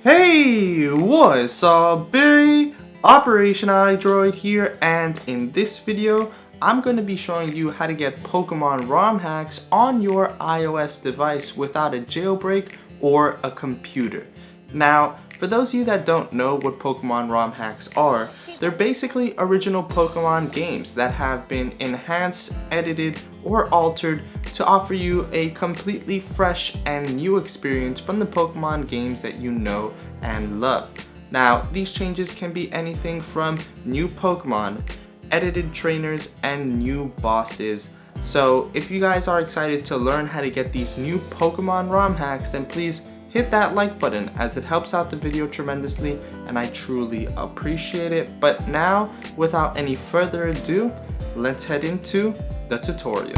Hey, what's up, Billy? OPERATIONiDROID here, and in this video, I'm going to be showing you how to get Pokemon ROM hacks on your iOS device without a jailbreak or a computer. Now, for those of you that don't know what Pokemon ROM hacks are, they're basically original Pokemon games that have been enhanced, edited, or altered to offer you a completely fresh and new experience from the Pokemon games that you know and love. Now, these changes can be anything from new Pokemon, edited trainers, and new bosses. So if you guys are excited to learn how to get these new Pokemon ROM hacks, then please hit that like button as it helps out the video tremendously and I truly appreciate it. But now, without any further ado, let's head into the tutorial.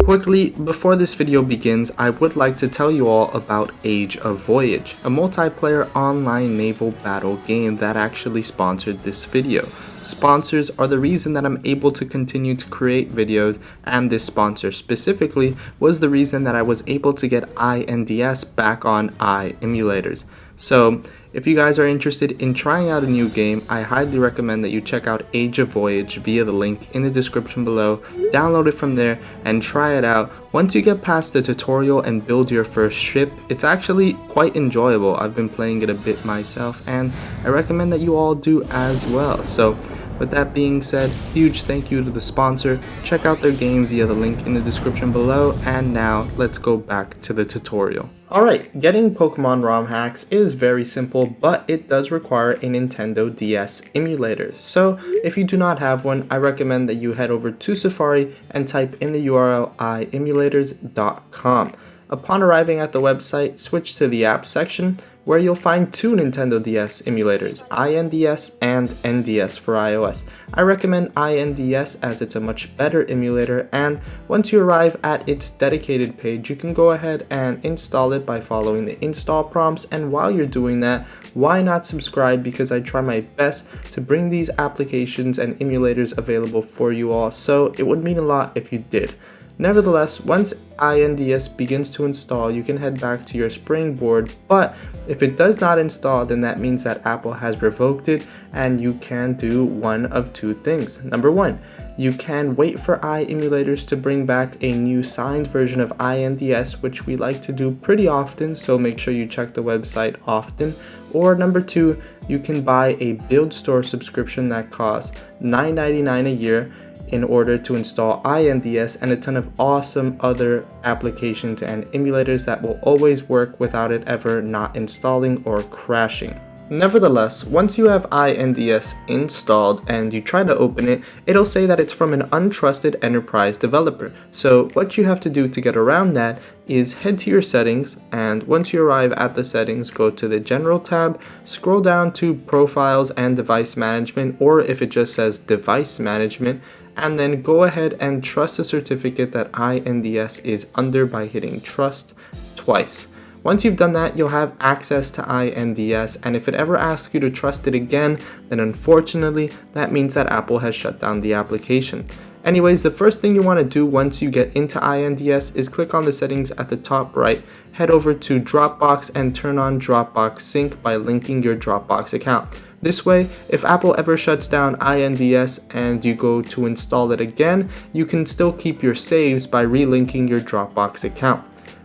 Quickly, before this video begins, I would like to tell you all about Age of Voyage, a multiplayer online naval battle game that actually sponsored this video. Sponsors are the reason that I'm able to continue to create videos, and this sponsor specifically was the reason that I was able to get iNDS back on emulators. So if you guys are interested in trying out a new game, I highly recommend that you check out Age of Voyage via the link in the description below. Download it from there and try it out. Once you get past the tutorial and build your first ship, it's actually quite enjoyable. I've been playing it a bit myself and I recommend that you all do as well. So with that being said, huge thank you to the sponsor. Check out their game via the link in the description below, and now let's go back to the tutorial. Alright, getting Pokemon ROM hacks is very simple, but it does require a Nintendo DS emulator. So if you do not have one, I recommend that you head over to Safari and type in the URL iemulators.com. Upon arriving at the website, switch to the apps section, where you'll find two Nintendo DS emulators, iNDS and NDS for iOS. I recommend iNDS as it's a much better emulator, and once you arrive at its dedicated page, you can go ahead and install it by following the install prompts. And while you're doing that, why not subscribe, because I try my best to bring these applications and emulators available for you all, so it would mean a lot if you did. Nevertheless, once iNDS begins to install, you can head back to your Springboard, but if it does not install, then that means that Apple has revoked it, and you can do one of two things. Number one, you can wait for iEmulators to bring back a new signed version of iNDS, which we like to do pretty often, so make sure you check the website often. Or number two, you can buy a Build Store subscription that costs $9.99 a year in order to install iNDS and a ton of awesome other applications and emulators that will always work without it ever not installing or crashing. Nevertheless, once you have iNDS installed and you try to open it, it'll say that it's from an untrusted enterprise developer. So what you have to do to get around that is head to your settings, and once you arrive at the settings, go to the General tab, scroll down to Profiles and Device Management, or if it just says Device Management, and then go ahead and trust the certificate that iNDS is under by hitting Trust twice. Once you've done that, you'll have access to iNDS, and if it ever asks you to trust it again, then unfortunately, that means that Apple has shut down the application. Anyways, the first thing you want to do once you get into iNDS is click on the settings at the top right, head over to Dropbox and turn on Dropbox Sync by linking your Dropbox account. This way, if Apple ever shuts down iNDS and you go to install it again, you can still keep your saves by relinking your Dropbox account.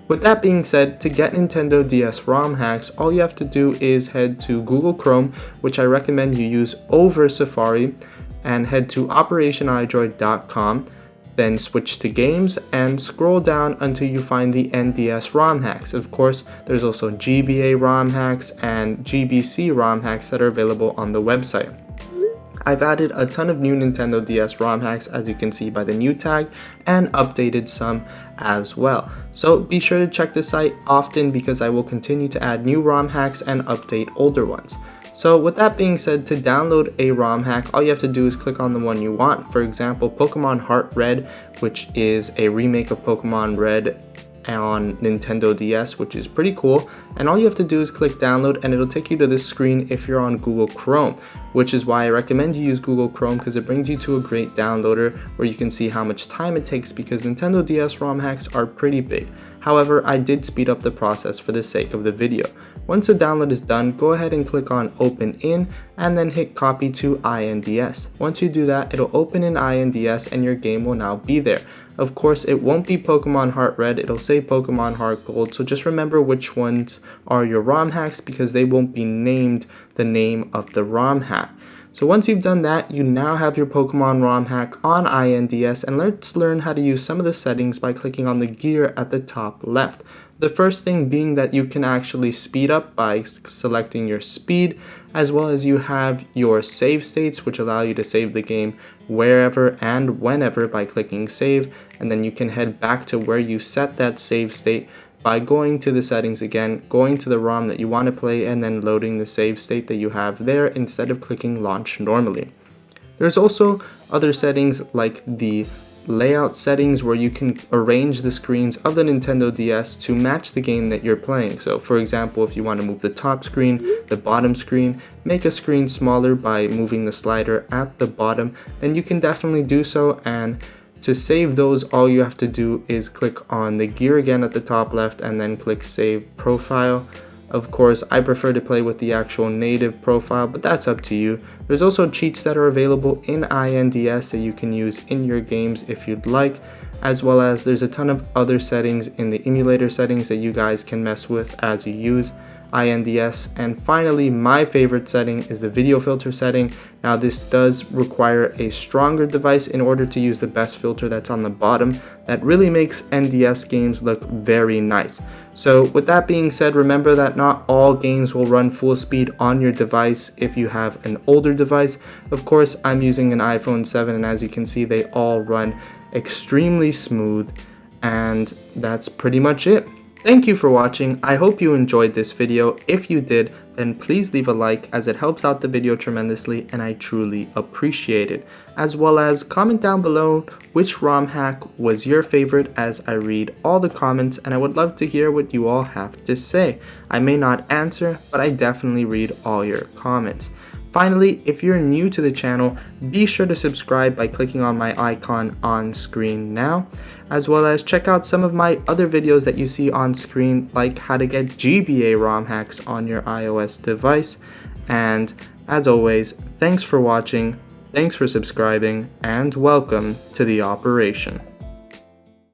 With that being said, to get Nintendo DS ROM hacks, all you have to do is head to Google Chrome, which I recommend you use over Safari, and head to OPERATIONiDROID.com, then switch to Games and scroll down until you find the NDS ROM hacks. Of course, there's also GBA ROM hacks and GBC ROM hacks that are available on the website. I've added a ton of new Nintendo DS ROM hacks, as you can see by the new tag, and updated some as well. So be sure to check the site often, because I will continue to add new ROM hacks and update older ones. So with that being said, to download a ROM hack, all you have to do is click on the one you want. For example, Pokemon Heart Red, which is a remake of Pokemon Red on Nintendo DS, which is pretty cool. And all you have to do is click download and it'll take you to this screen if you're on Google Chrome, which is why I recommend you use Google Chrome, because it brings you to a great downloader where you can see how much time it takes, because Nintendo DS ROM hacks are pretty big. However, I did speed up the process for the sake of the video. Once the download is done, go ahead and click on Open In and then hit Copy to iNDS. Once you do that, it'll open in iNDS and your game will now be there. Of course, it won't be Pokemon Heart Red, it'll say Pokemon Heart Gold, so just remember which ones are your ROM hacks, because they won't be named the name of the ROM hack. So once you've done that, you now have your Pokemon ROM hack on iNDS, and let's learn how to use some of the settings by clicking on the gear at the top left. The first thing being that you can actually speed up by selecting your speed, as well as you have your save states, which allow you to save the game wherever and whenever by clicking save, and then you can head back to where you set that save state by going to the settings again, going to the ROM that you want to play, and then loading the save state that you have there instead of clicking launch normally. There's also other settings like the layout settings, where you can arrange the screens of the Nintendo DS to match the game that you're playing. So for example, if you want to move the top screen, the bottom screen, make a screen smaller by moving the slider at the bottom, then you can definitely do so. And to save those, all you have to do is click on the gear again at the top left and then click Save Profile. Of course, I prefer to play with the actual native profile, but that's up to you. There's also cheats that are available in iNDS that you can use in your games if you'd like, as well as there's a ton of other settings in the emulator settings that you guys can mess with as you use iNDS. And finally, my favorite setting is the video filter setting. Now this does require a stronger device in order to use the best filter that's on the bottom. That really makes NDS games look very nice. So with that being said, remember that not all games will run full speed on your device if you have an older device. Of course, I'm using an iPhone 7, and as you can see, they all run extremely smooth, and that's pretty much it. Thank you for watching. I hope you enjoyed this video. If you did, then please leave a like, as it helps out the video tremendously and I truly appreciate it. As well as comment down below which ROM hack was your favorite, as I read all the comments and I would love to hear what you all have to say. I may not answer, but I definitely read all your comments. Finally, if you're new to the channel, be sure to subscribe by clicking on my icon on screen now, as well as check out some of my other videos that you see on screen, like how to get GBA ROM hacks on your iOS device. And as always, thanks for watching, thanks for subscribing, and welcome to the operation.